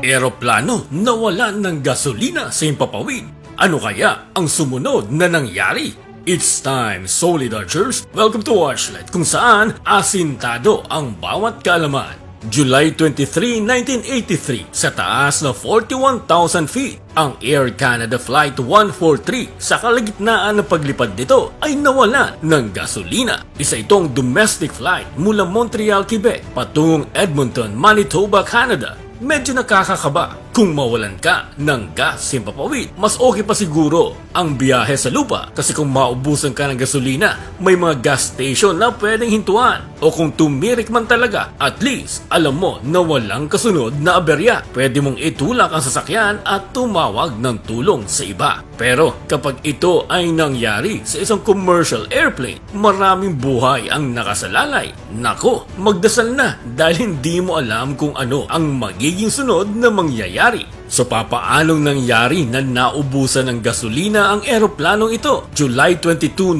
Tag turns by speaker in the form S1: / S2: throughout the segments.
S1: Eroplano nawalan ng gasolina sa himpapawid. Ano kaya ang sumunod na nangyari? It's time, Solid Archers! Welcome to Watchlight, kung saan asintado ang bawat kaalaman. July 23, 1983, sa taas na 41,000 feet, ang Air Canada Flight 143 sa kalagitnaan ng paglipad nito ay nawalan ng gasolina. Isa itong domestic flight mula Montreal, Quebec patungong Edmonton, Manitoba, Canada. Medyo nakakakaba kung mawalan ka ng gas sa himpapawid. Mas okay pa siguro ang biyahe sa lupa kasi kung maubusan ka ng gasolina, may mga gas station na pwedeng hintuan. O kung tumirik man talaga, at least alam mo na walang kasunod na aberya. Pwede mong itulak ang sasakyan at tumawag ng tulong sa iba. Pero kapag ito ay nangyari sa isang commercial airplane, maraming buhay ang nakasalalay. Nako, magdasal na dahil hindi mo alam kung ano ang magiging sunod na mangyayari. So papaanong nangyari na naubusan ng gasolina ang eroplanong ito? July 22,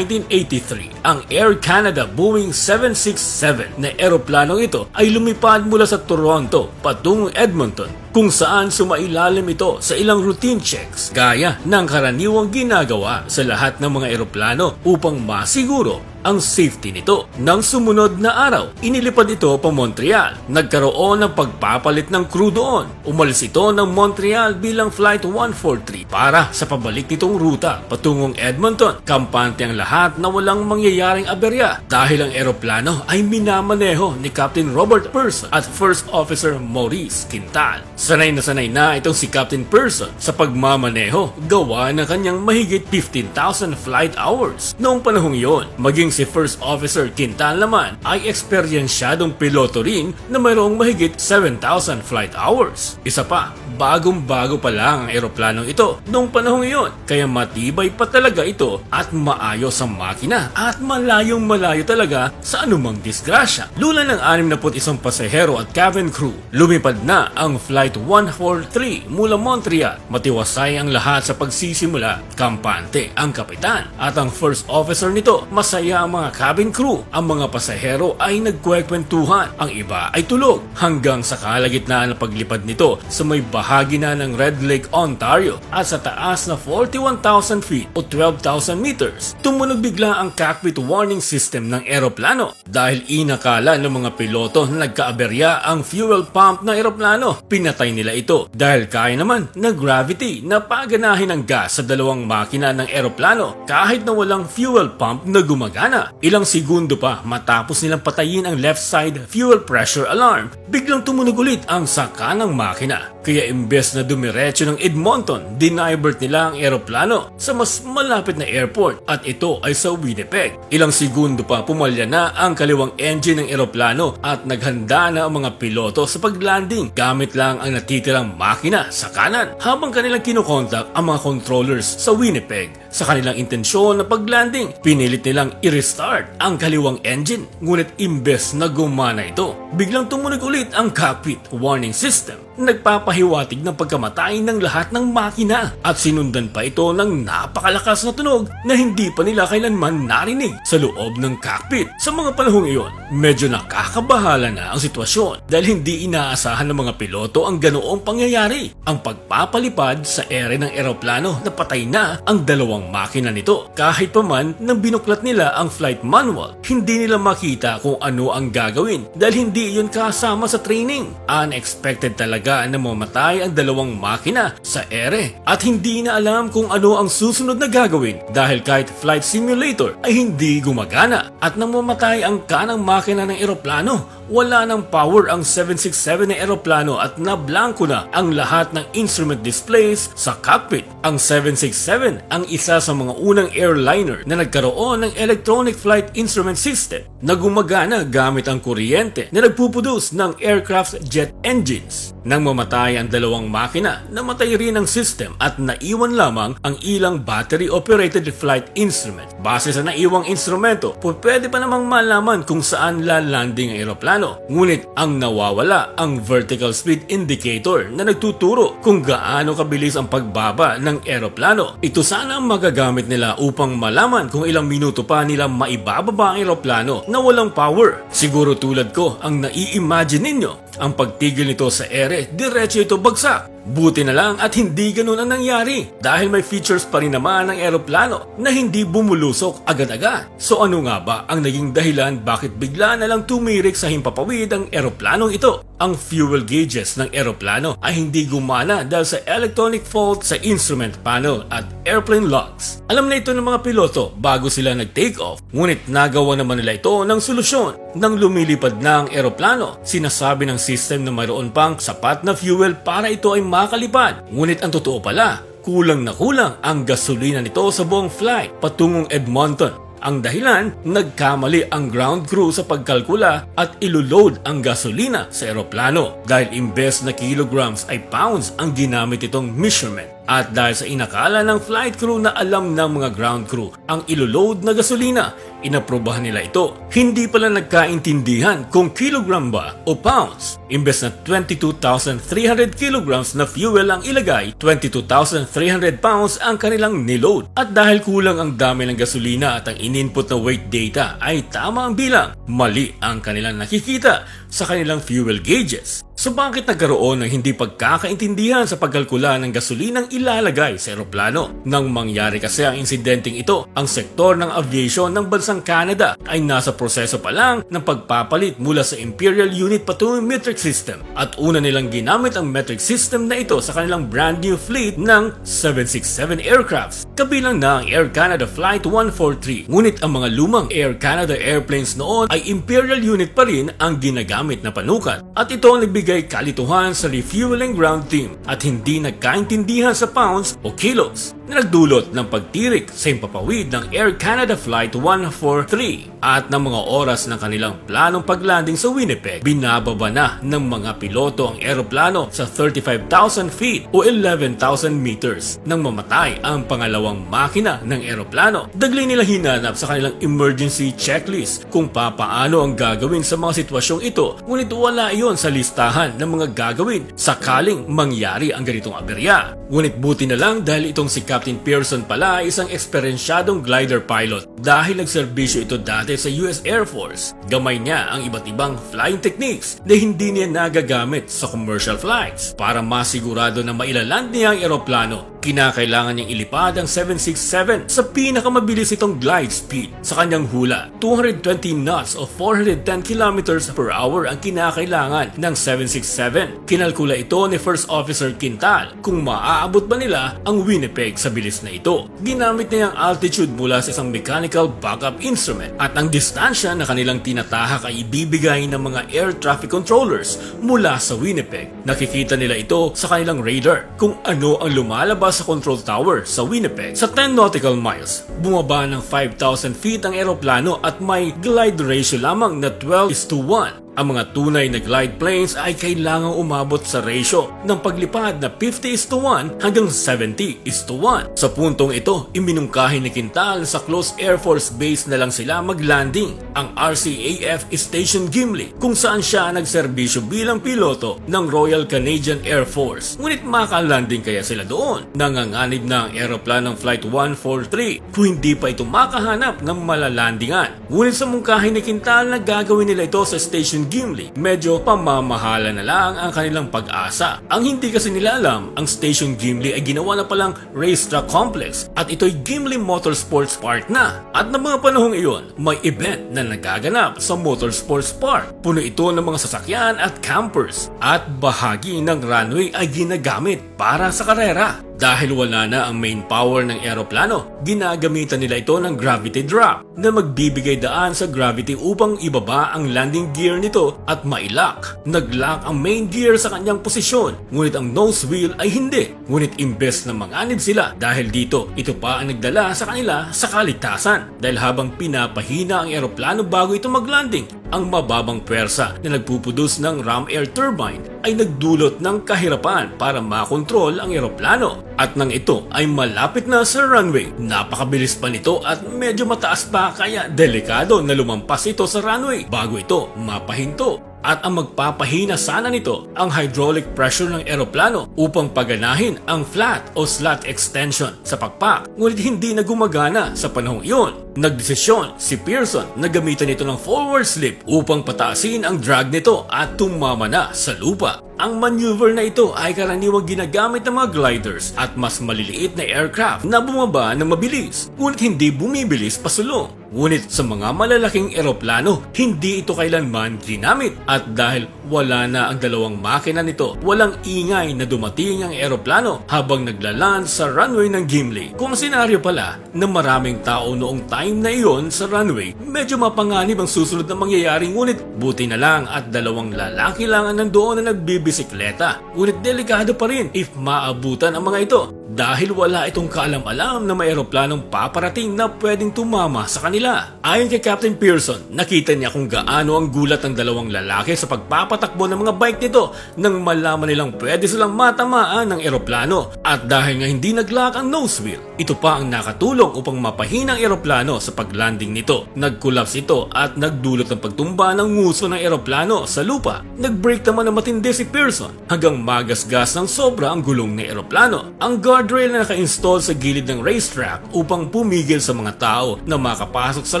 S1: 1983, ang Air Canada Boeing 767 na eroplanong ito ay lumipad mula sa Toronto patungong Edmonton, kung saan sumailalim ito sa ilang routine checks gaya ng karaniwang ginagawa sa lahat ng mga eroplano upang masiguro ang safety nito. Nang sumunod na araw, inilipad ito pa Montreal. Nagkaroon ng pagpapalit ng crew doon. Umalis ito ng Montreal bilang Flight 143 para sa pabalik nitong ruta patungong Edmonton. Kampante ang lahat na walang mangyayaring aberya dahil ang eroplano ay minamaneho ni Captain Robert Person at First Officer Maurice Quintal. Sanay na itong si Captain Person sa pagmamaneho gawa ng kanyang mahigit 15,000 flight hours. Noong panahong iyon, maging si First Officer Quintal naman ay eksperyensyadong piloto rin na mayroong mahigit 7,000 flight hours. Isa pa, bagong-bago pa lang ang eroplanong ito noong panahong iyon, kaya matibay pa talaga ito at maayos ang makina at malayong-malayo talaga sa anumang disgrasya. Lula ng 61 pasahero at cabin crew, lumipad na ang Flight 143 mula Montreal. Matiwasay ang lahat sa pagsisimula. Kampante ang kapitan at ang first officer nito. Masaya ang mga cabin crew. Ang mga pasahero ay nagkwekwentuhan. Ang iba ay tulog hanggang sa kalagitnaan ng paglipad nito sa may bahagi na ng Red Lake, Ontario at sa taas na 41,000 feet o 12,000 meters. Tumunog bigla ang cockpit warning system ng eroplano dahil inakala ng mga piloto na nagkaaberya ang fuel pump ng eroplano. Pinatay nila ito dahil kaya naman ng gravity na paganahin ang gas sa dalawang makina ng eroplano kahit na walang fuel pump na gumagana. Ilang segundo pa matapos nilang patayin ang left side fuel pressure alarm, biglang tumunog ulit ang saka ng makina. Kaya imbes na dumiretso ng Edmonton, dinivert nila ang eroplano sa mas malapit na airport at ito ay sa Winnipeg. Ilang segundo pa pumalya na ang kaliwang engine ng eroplano at naghanda na ang mga piloto sa paglanding gamit lang ang natitirang makina sa kanan habang kanilang kinokontak ang mga controllers sa Winnipeg. Sa kanilang intensyon na paglanding, pinilit nilang i-restart ang kaliwang engine. Ngunit imbes na gumana ito, biglang tumunog ulit ang cockpit warning system. Nagpapahiwatig ng pagkamatay ng lahat ng makina at sinundan pa ito ng napakalakas na tunog na hindi pa nila kailanman narinig sa loob ng cockpit. Sa mga panahong iyon, medyo nakakabahala na ang sitwasyon dahil hindi inaasahan ng mga piloto ang ganoong pangyayari. Ang pagpapalipad sa ere ng eroplano na patay na ang dalawang makina nito. Kahit pa man nang binuklat nila ang flight manual, hindi nila makita kung ano ang gagawin dahil hindi iyon kasama sa training. Unexpected talaga na mamatay ang dalawang makina sa ere at hindi na alam kung ano ang susunod na gagawin dahil kahit flight simulator ay hindi gumagana at nang mamatay ang kanang makina ng eroplano, wala ng power ang 767 na eroplano at nablangko na ang lahat ng instrument displays sa cockpit. Ang 767 ang isa sa mga unang airliner na nagkaroon ng electronic flight instrument system na gumagana gamit ang kuryente na nagpuproduce ng aircraft jet engines. Nang mamatay ang dalawang makina, namatay rin ang system at naiwan lamang ang ilang battery-operated flight instrument. Base sa naiwang instrumento, pwede pa namang malaman kung saan lalanding ang eroplano. Ngunit ang nawawala ang vertical speed indicator na nagtuturo kung gaano kabilis ang pagbaba ng eroplano. Ito sana ang magagamit nila upang malaman kung ilang minuto pa nila maibababa ang eroplano na walang power. Siguro tulad ko ang nai-imagine ninyo ang pagtigil nito sa ere dire-diretso ito bagsak. Buti na lang at hindi ganun ang nangyari dahil may features pa rin naman ng eroplano na hindi bumulusok agad-agad. So ano nga ba ang naging dahilan bakit bigla na lang tumirik sa himpapawid ang eroplanong ito? Ang fuel gauges ng eroplano ay hindi gumana dahil sa electronic fault sa instrument panel at airplane logs. Alam na ito ng mga piloto bago sila nag-take off, ngunit nagawa naman nila ito ng solusyon. Nang lumilipad na ang eroplano, sinasabi ng system na mayroon pang sapat na fuel para ito ay makalipad. Ngunit ang totoo pala, kulang na kulang ang gasolina nito sa buong flight patungong Edmonton. Ang dahilan, nagkamali ang ground crew sa pagkalkula at iloload ang gasolina sa eroplano dahil imbes na kilograms ay pounds ang ginamit itong measurement. At dahil sa inakala ng flight crew na alam ng mga ground crew ang iloload na gasolina, inaprobahan nila ito. Hindi pala nagkaintindihan kung kilogram ba o pounds. Imbes na 22,300 kilograms na fuel ang ilagay, 22,300 pounds ang kanilang niload. At dahil kulang ang dami ng gasolina at ang in-input na weight data ay tama ang bilang, mali ang kanilang nakikita sa kanilang fuel gauges. So bakit nagkaroon ng hindi pagkakaintindihan sa pagkalkula ng gasolinang ilalagay sa eroplano? Nang mangyari kasi ang insidenteng ito, ang sektor ng aviation ng bansang Canada ay nasa proseso pa lang ng pagpapalit mula sa Imperial Unit patungong metric system. At una nilang ginamit ang metric system na ito sa kanilang brand new fleet ng 767 aircrafts. Kabilang na ang Air Canada Flight 143. Ngunit ang mga lumang Air Canada airplanes noon ay Imperial Unit pa rin ang ginagamit na panukat. At ito ang nagbigay kalituhan sa refueling ground team at hindi nagkaintindihan sa pounds o kilos na nagdulot ng pagtirik sa himpapawid ng Air Canada Flight 143 at ng mga oras ng kanilang planong paglanding sa Winnipeg. Binababa na ng mga piloto ang eroplano sa 35,000 feet o 11,000 meters nang mamatay ang pangalawang makina ng eroplano. Dagli nila hinanap sa kanilang emergency checklist kung papaano ang gagawin sa mga sitwasyong ito, ngunit wala iyon sa listahan ng mga gagawin sakaling mangyari ang ganitong aberya. Ngunit buti na lang dahil itong si Captain Pearson pala ay isang eksperensyadong glider pilot dahil nagserbisyo ito dati sa US Air Force. Gamay niya ang iba't ibang flying techniques na hindi niya nagagamit sa commercial flights. Para masigurado na mailaland niya ang eroplano, kinakailangan niyang ilipad ang 767 sa pinakamabilis itong glide speed. Sa kanyang hula, 220 knots o 410 kilometers per hour ang kinakailangan ng 767. Kinalkula ito ni First Officer Quintal kung maaabot ba nila ang Winnipeg sa bilis na ito. Ginamit niya ang altitude mula sa isang mechanical backup instrument at ang distansya na kanilang tinatahak ay ibibigay ng mga air traffic controllers mula sa Winnipeg. Nakikita nila ito sa kanilang radar kung ano ang lumalabas sa control tower sa Winnipeg. Sa 10 nautical miles, bumaba ng 5,000 feet ang eroplano at may glide ratio lamang na 12:1. Ang mga tunay na glide planes ay kailangang umabot sa ratio ng paglipad na 50:1 hanggang 70:1. Sa puntong ito, iminungkahi ni Quintal sa Close Air Force Base na lang sila maglanding, ang RCAF Station Gimli, kung saan siya nagserbisyo bilang piloto ng Royal Canadian Air Force. Ngunit makalanding kaya sila doon? Nanganganib na ang eroplanong Flight 143 kung hindi pa ito makahanap ng malalandingan. Ngunit sa mungkahi ni Quintal na gagawin nila ito sa Station Gimli, medyo pamamahala na lang ang kanilang pag-asa. Ang hindi kasi nila alam, ang Station Gimli ay ginawa na palang racetrack complex at ito'y Gimli Motorsports Park na. At ng mga panahong iyon, may event na nagaganap sa Motorsports Park. Puno ito ng mga sasakyan at campers at bahagi ng runway ay ginagamit para sa karera. Dahil wala na ang main power ng eroplano, ginagamitan nila ito ng gravity drop na magbibigay daan sa gravity upang ibaba ang landing gear nito at mailak. Nag-lock ang main gear sa kanyang posisyon, ngunit ang nose wheel ay hindi. Ngunit imbes na manganib sila dahil dito, ito pa ang nagdala sa kanila sa kaligtasan. Dahil habang pinapahina ang eroplano bago ito maglanding, ang mababang pwersa na nagpupudos ng ram air turbine ay nagdulot ng kahirapan para makontrol ang eroplano. At nang ito ay malapit na sa runway, napakabilis pa nito at medyo mataas pa kaya delikado na lumampas ito sa runway bago ito mapahinto. At ang magpapahina sana nito ang hydraulic pressure ng eroplano upang paganahin ang flat o slot extension sa pakpak. Ngunit hindi na gumagana sa panahong iyon. Nagdesisyon si Pearson na gamitan ito ng forward slip upang pataasin ang drag nito at tumama na sa lupa. Ang maneuver na ito ay karaniwang ginagamit ng mga gliders at mas maliliit na aircraft na bumaba ng mabilis, ngunit hindi bumibilis pasulong. Ngunit sa mga malalaking eroplano, hindi ito kailanman ginamit at dahil wala na ang dalawang makina nito, walang ingay na dumating ang eroplano habang naglaland sa runway ng Gimli. Kung senaryo pala na maraming tao noong time na iyon sa runway, medyo mapanganib ang susunod na mangyayari, ngunit buti na lang at dalawang lalaki lang ang nandoon na nagbibisikleta. Ngunit delikado pa rin if maabutan ang mga ito dahil wala itong kaalam-alam na may eroplanong paparating na pwedeng tumama sa kanila. Ayon kay Captain Pearson, nakita niya kung gaano ang gulat ng dalawang lalaki sa pagpapatakbo ng mga bike nito nang malaman nilang pwede silang matamaan ng eroplano. At dahil nga hindi nag-lock ang nose wheel, ito pa ang nakatulong upang mapahina ang eroplano sa paglanding nito. Nag-collapse ito at nagdulot ng pagtumba ng nguso ng eroplano sa lupa. Nag-break naman ng matindi si Pearson hanggang magasgas ng sobra ang gulong ng eroplano. Ang guardrail na naka-install sa gilid ng racetrack upang pumigil sa mga tao na makapasok sa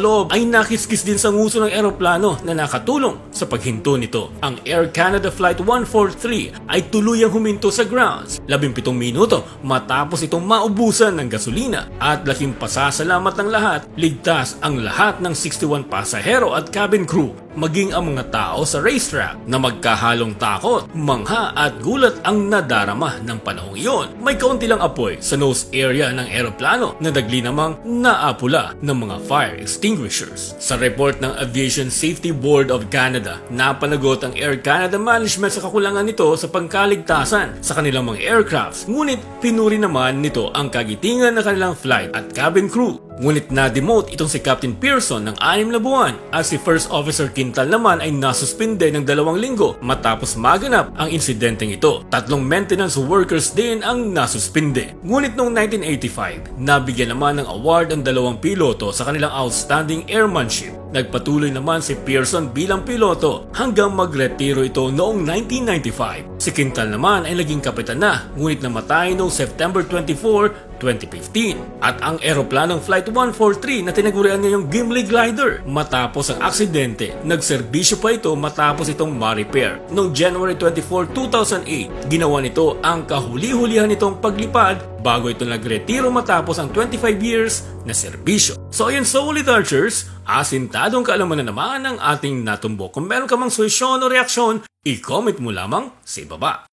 S1: loob ay nakiskis din sa nguso ng eroplano na nakatulong sa paghinto nito. Ang Air Canada Flight 143 ay tuluyang huminto sa grounds 17 minuto matapos itong maubusan ng gasolina, at laking pasasalamat ng lahat, ligtas ang lahat ng 61 pasahero at cabin crew, maging ang mga tao sa racetrack na magkahalong takot, mangha at gulat ang nadarama ng panahong iyon. May kaunti lang apoy sa nose area ng eroplano na dagli namang naapula ng mga fire extinguishers. Sa report ng Aviation Safety Board of Canada, napanagot ang Air Canada Management sa kakulangan nito sa pangkaligtasan sa kanilang mga aircrafts, ngunit pinuri naman nito ang kagitingan ng kanilang flight at cabin crew. Ngunit na-demote itong si Captain Pearson ng 6 na buwan at si First Officer Quintal naman ay nasuspinde ng 2 linggo matapos maganap ang insidenteng ito. 3 maintenance workers din ang nasuspinde. Ngunit noong 1985, nabigyan naman ng award ang 2 piloto sa kanilang outstanding airmanship. Nagpatuloy naman si Pearson bilang piloto hanggang magretiro ito noong 1995. Si Quintal naman ay naging kapitan na, ngunit namatay noong September 24, 2015. At ang eroplanong Flight 143 na tinagurian ngayong Gimli Glider, matapos ang aksidente, nagserbisyo pa ito matapos itong ma-repair. Noong January 24, 2008, ginawa nito ang kahuli-hulihan nitong paglipad bago ito nagretiro matapos ang 25 years na serbisyo. So ayun, solid archers, asintadong kaalaman na naman ang ating natumbok. Kung meron ka mang suwesyon o reaksyon, i-comment mo lamang sa ibaba.